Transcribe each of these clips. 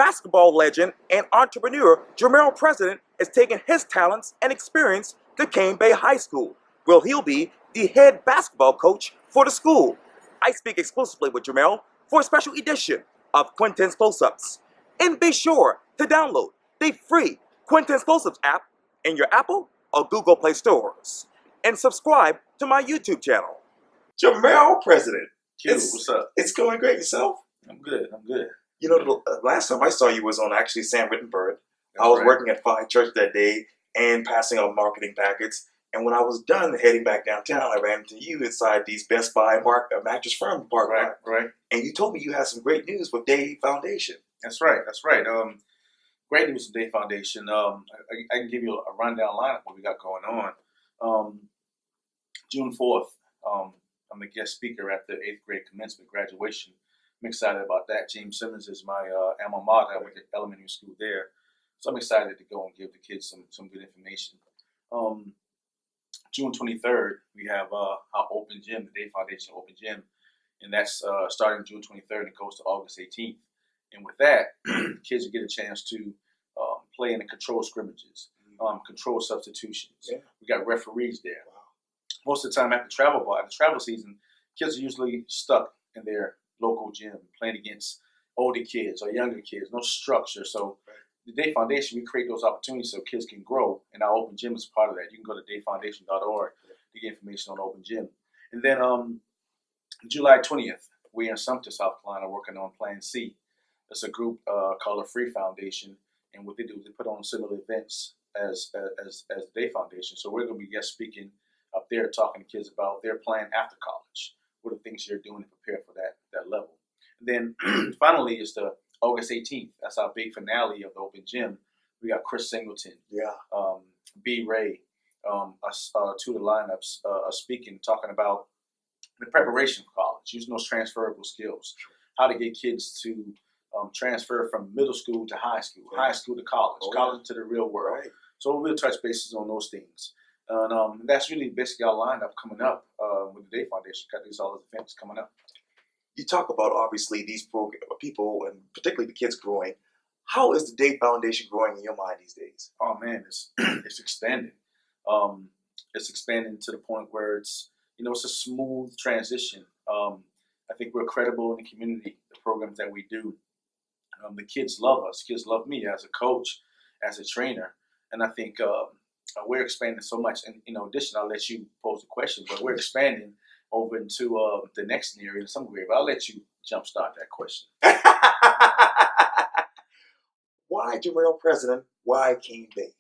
basketball legend and entrepreneur Jermel President is taking his talents and experience to Cane Bay High School, where he'll be the head basketball coach for the school. I speak exclusively with Jermel for a special edition of Quintin's Close-Ups. And be sure to download the free Quintin's Close-Ups app in your Apple or Google Play stores. And subscribe to my YouTube channel. Jermel President. What's up? It's going great. Yourself? I'm good. You know, the last time I saw you was on actually Sam Wittenberg. That's I was right. working at Phi Church that day and passing out marketing packets. And when I was done heading back downtown, I ran into you inside these Best Buy Mattress Firm parking lot. Right. And you told me you had some great news with DAE Foundation. That's right. Great news with DAE Foundation. I can give you a rundown line of what we got going on. June 4th, I'm the guest speaker at the 8th grade commencement graduation. I'm excited about that. James Simmons is my alma mater. I went to elementary school there. So I'm excited to go and give the kids some good information. June 23rd, we have our open gym, the DAE Foundation Open Gym. And that's starting June 23rd and it goes to August 18th. And with that, kids will get a chance to play in the controlled scrimmages, controlled substitutions. Yeah. We got referees there. Wow. Most of the time after travel season, kids are usually stuck in their local gym playing against older kids or younger kids, no structure. So the DAE Foundation, we create those opportunities so kids can grow, and our open gym is part of that. You can go to daefoundation.org to get information on the open gym. And then July 20th, we're in Sumter, South Carolina, working on Plan C. It's a group called the Free Foundation, and what they do is they put on similar events as the DAE Foundation. So we're going to be guest speaking up there, talking to kids about their plan after college. What are the things you're doing to prepare for that level? And then finally is the August 18th. That's our big finale of the Open Gym. We got Chris Singleton, B. Ray, two of the lineups speaking, talking about the preparation for college, using those transferable skills, how to get kids to transfer from middle school to high school, high school to college, college to the real world. Right. So we'll touch bases on those things. And that's really basically our lineup coming up with the DAE Foundation. Got all these events coming up. You talk about, obviously, these people, and particularly the kids growing. How is the DAE Foundation growing in your mind these days? Oh, man, it's expanding. It's expanding to the point where it's a smooth transition. I think we're credible in the community, the programs that we do. The kids love us. Kids love me as a coach, as a trainer. And I think we're expanding so much. And in addition, I'll let you pose the question, but we're expanding over into the next area in some way. But I'll let you jumpstart that question. Why Jermel President? Why Cane Bay?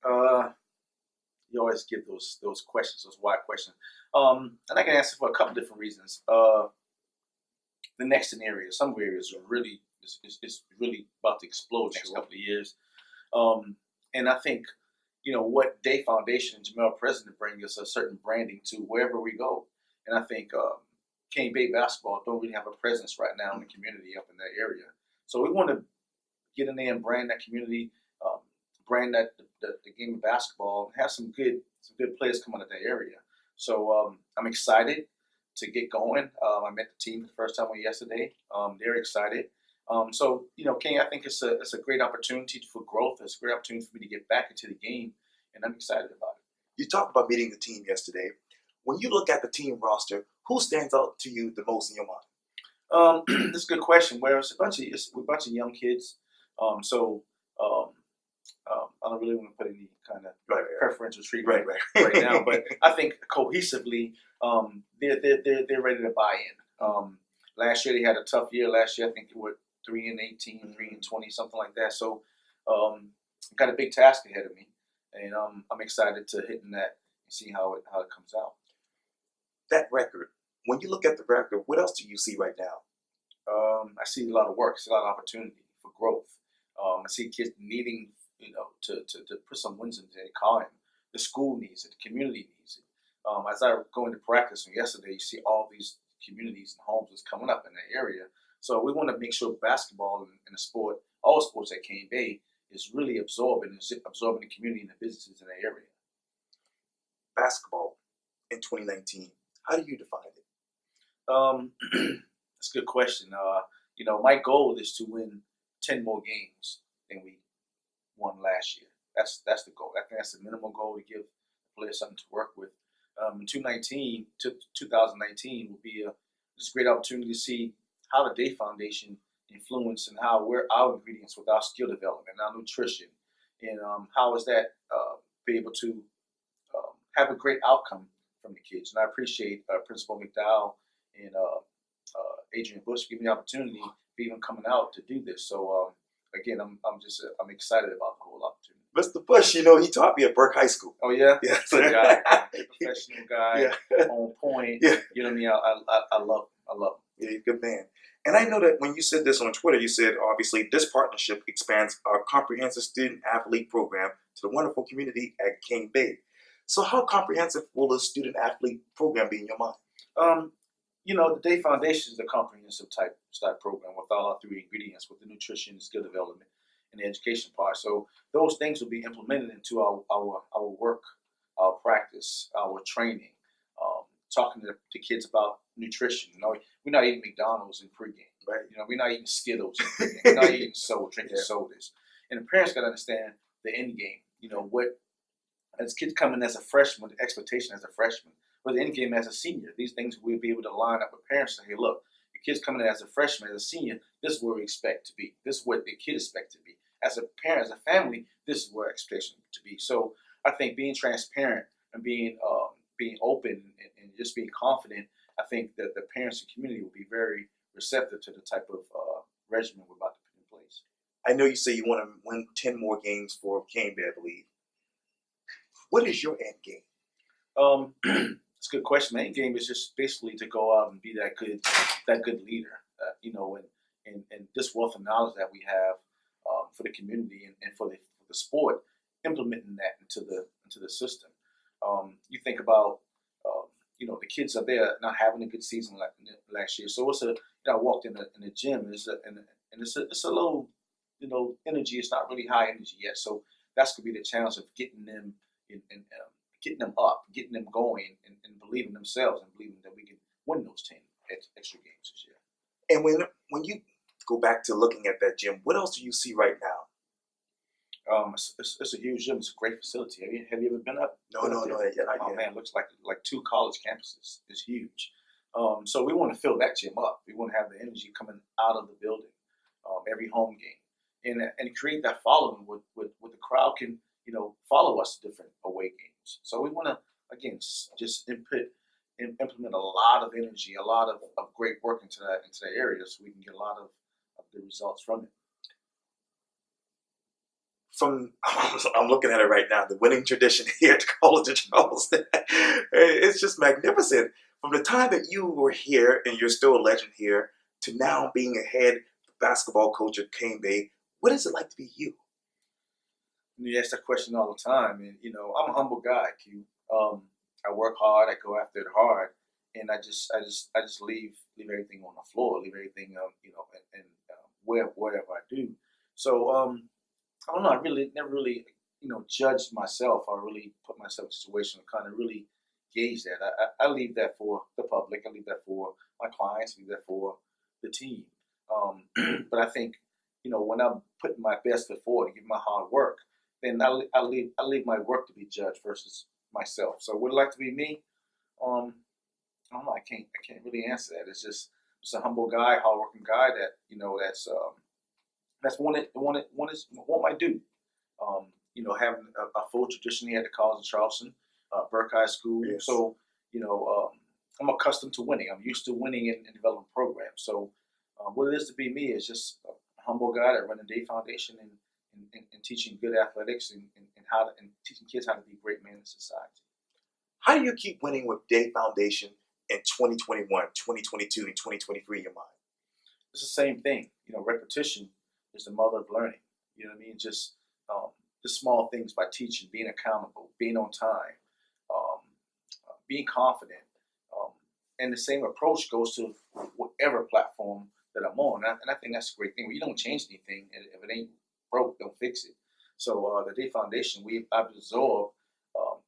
You always get those questions, those why questions. And I can answer for a couple different reasons. The next area, some areas are really it's really about to explode next couple of years. And I think what DAE Foundation and Jermel President bring us a certain branding to wherever we go. And I think Cane Bay basketball don't really have a presence right now in the community up in that area. So we want to get in there and brand that community, brand that the game of basketball, and have some good players come out of that area. So I'm excited to get going. I met the team the first time yesterday. They're excited. So King, I think it's a great opportunity for growth. It's a great opportunity for me to get back into the game, and I'm excited about it. You talked about meeting the team yesterday. When you look at the team roster, who stands out to you the most in your mind? That's a good question. We're a bunch of young kids. So I don't really want to put any kind of preferential treatment right now, but I think cohesively, they're ready to buy in. Last year they had a tough year. Last year I think they were 3-18, 3-20, something like that. So I've got a big task ahead of me, and I'm excited to hit in that and see how it comes out. That record. When you look at the record, what else do you see right now? I see a lot of work. I see a lot of opportunity for growth. I see kids needing, to put some wins into their car. The school needs it. The community needs it. As I go into practice from yesterday, you see all these communities and homes that's coming up in that area. So we want to make sure basketball and the sport, all sports at Cane Bay, is really absorbing the community and the businesses in the area. Basketball in 2019, how do you define it? That's a good question. My goal is to win 10 more games than we won last year. That's the goal. I think that's the minimal goal to give the players something to work with. 2019 will be just a great opportunity to see how the DAE Foundation influence and how we're our ingredients with our skill development, our nutrition, and how is that be able to have a great outcome from the kids. And I appreciate Principal McDowell and Adrian Bush giving me the opportunity of even coming out to do this. So again, I'm excited about the whole opportunity. Mr. Bush, he taught me at Burke High School. Oh yeah, Yeah, good guy, professional guy, yeah. on point. Yeah. You know what I mean? I love him. Yeah, you're a good man. And I know that when you said this on Twitter, you said, obviously, this partnership expands our comprehensive student-athlete program to the wonderful community at King Bay. So how comprehensive will the student-athlete program be in your mind? The DAE Foundation is a comprehensive type program with all our three ingredients, with the nutrition, skill development, and the education part. So those things will be implemented into our work, our practice, our training, talking to kids about nutrition. We're not eating McDonald's in pregame, right? We're not eating Skittles in pregame. We're not eating drinking sodas. And the parents got to understand the end game. What as kids come in as a freshman, the expectation as a freshman, or the end game as a senior. These things we'll be able to line up with parents and say, hey, look, your kid's coming in as a freshman, as a senior, this is where we expect to be. This is what the kid expects to be. As a parent, as a family, this is where expectation to be. So I think being transparent and being open and just being confident, I think that the parents and community will be very receptive to the type of regimen we're about to put in place. I know you say you want to win 10 more games for Cane Bay, I believe. What is your end game? It's a good question. My end game is just basically to go out and be that good leader, and this wealth of knowledge that we have for the community and for the sport, implementing that into the system. You think about the kids are there not having a good season like last year. So I walked in the gym and it's a low energy. It's not really high energy yet. So that's gonna be the challenge of getting them getting them up, getting them going, and believing themselves and believing that we can win those 10 extra games this year. And when you go back to looking at that gym, what else do you see right now? It's a huge gym. It's a great facility. Have you ever been up? No. Oh man, it looks like 2 college campuses. It's huge. So we want to fill that gym up. We want to have the energy coming out of the building every home game, and create that following with the crowd can follow us to different away games. So we want to again just implement a lot of energy, a lot of great work into that area, so we can get a lot of the results from it. I'm looking at it right now, the winning tradition here at the College of Charleston. It's just magnificent. From the time that you were here, and you're still a legend here, to now being a head basketball coach at Cane Bay, what is it like to be you? You ask that question all the time, and I'm a humble guy, Q. I work hard, I go after it hard, and I just leave everything on the floor, leave everything and wherever I do. So I don't know. I never really judged myself or really put myself in a situation to kind of really gauge that. I leave that for the public. I leave that for my clients. I leave that for the team. But I think when I'm putting my best foot forward and give my hard work, then I leave my work to be judged versus myself. So would it like to be me? I don't know. I can't really answer that. It's just a humble guy, hardworking guy that that's what I do. Having a full tradition here at the College of Charleston, Burke High School. Yes. So I'm accustomed to winning. I'm used to winning in development programs. So what it is to be me is just a humble guy that runs the DAE Foundation and teaching good athletics and teaching kids how to be great men in society. How do you keep winning with DAE Foundation in 2021, 2022, and 2023 in your mind? It's the same thing. Repetition is the mother of learning. You know what I mean? Just the small things by teaching, being accountable, being on time, being confident. And the same approach goes to whatever platform that I'm on. And I think that's a great thing. You don't change anything. If it ain't broke, don't fix it. So the DAE Foundation, I've absorbed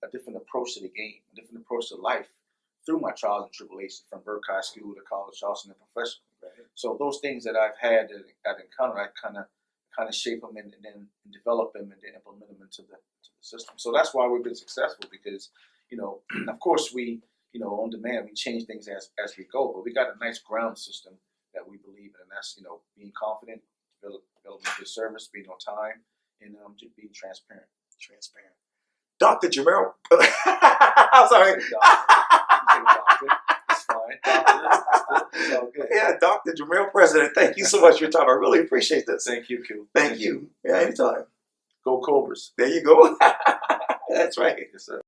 a different approach to the game, a different approach to life through my trials and tribulations from Berkeley County School to College of Charleston and professional. Right. So those things that I've had that I've encountered, I kind of kind of shape them and then develop them and then implement them into the system. So that's why we've been successful, because, you know, of course we, you know, on demand, we change things as we go, but we got a nice ground system that we believe in, and that's, you know, being confident, developing good service, being on time, and just being transparent. Transparent. Dr. Jermel. I'm sorry. Doctor. It's fine. Doctor. It's all good. Yeah, Dr. Jermel President. Thank you so much for your time. I really appreciate this. Thank you, Q. Thank you. Yeah, anytime. Go Cobras. There you go. That's right. Yes, sir.